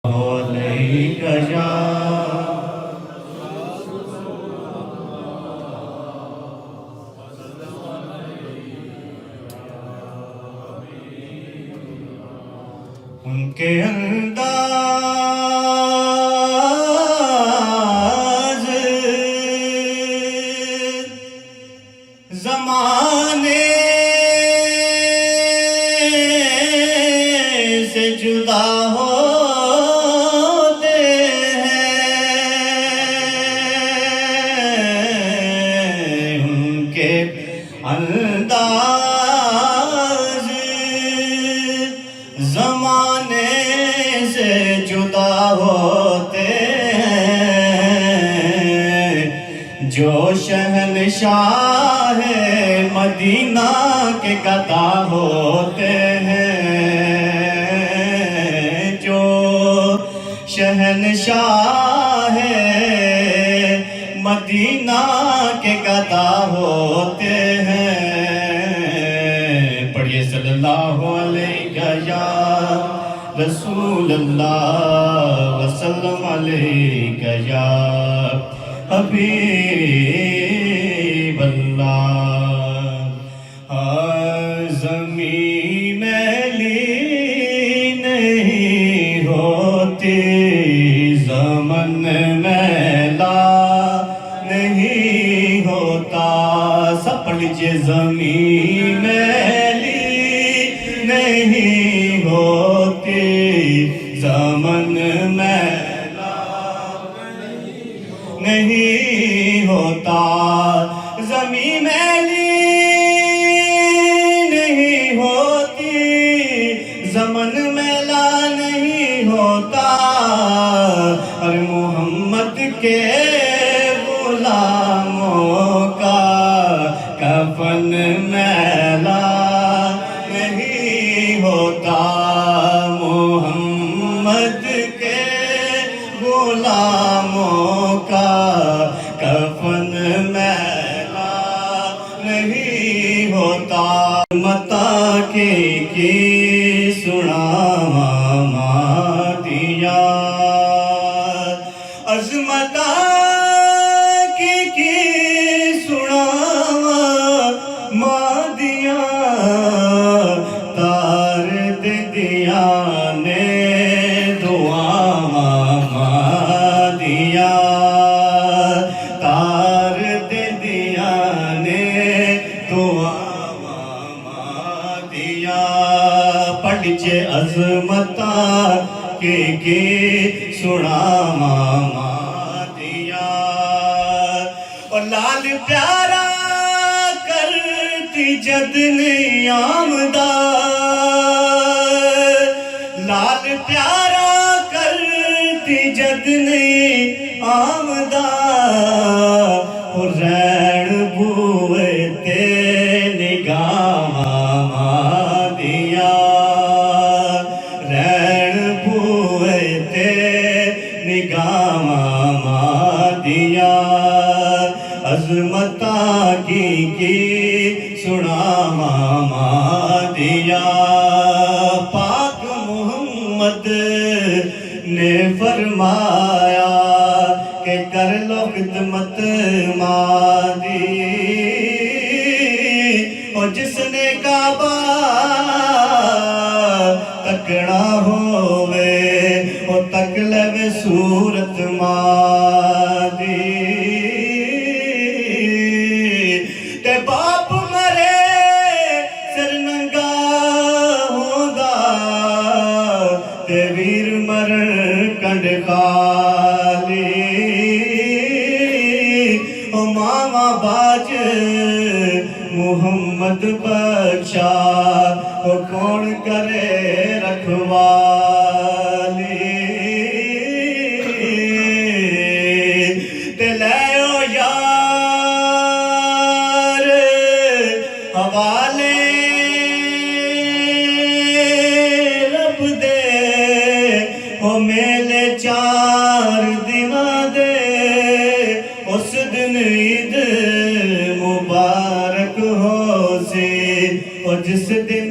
علیک یا ان کے انداز زمانے سے جدا ہوتے ہیں ان کے انداز زمانے سے جدا ہوتے ہیں جو شہنشاہ مدینہ کے گدا ہوتے ہیں جو شہنشاہ مدینہ کے گدا ہوتے ہیں پڑھیے صلی اللہ علیہ یا رسول اللہ وسلم علیہ یا حبیب اللہ زمین میلی نہیں ہوتی زمن میلا نہیں ہوتا سب پڑھ لیجئے زمین میلی نہیں ہوتی زمن میلا نہیں ہوتا زمین میلی نہیں ہوتی زمن میلا نہیں ہوتا اور محمد کے غلاموں کا کفن میلا نہیں ہوتا محمد کے غلاموں کا کفن میلا نہیں ہوتا متا کی سناواں مادیاں عظمتا کی سناواں مادیاں تار دیا نے دعاواں مادیاں تار دیا نے دعاواں مادیاں پڑھ لیجئے عظمتا کی سناواں مادیاں اور لال پیارا کرتی جدنی آمدہ لال پیارا کرتی جدنی آمدہ اور رین بوئے تے نگاواں مادیاں رین بوئے تے نگاواں مادیاں عظمتا کی سناواں مادیاں پاک محمد نے فرمایا کہ کر لو خدمت مادی اور جس نے کعبہ تکڑا ہوئے وہ تک لے صورت مادی تے باپ مرے سر ننگا ہوندا تے ویر مرن کنڈ خالی او ماما باج محمد بخشا او کون کرے رکھوالی تے لےو یار حوالے رب دے او میلے 4 دناں دے اس دن عید مبارک ہو سی اور جس دن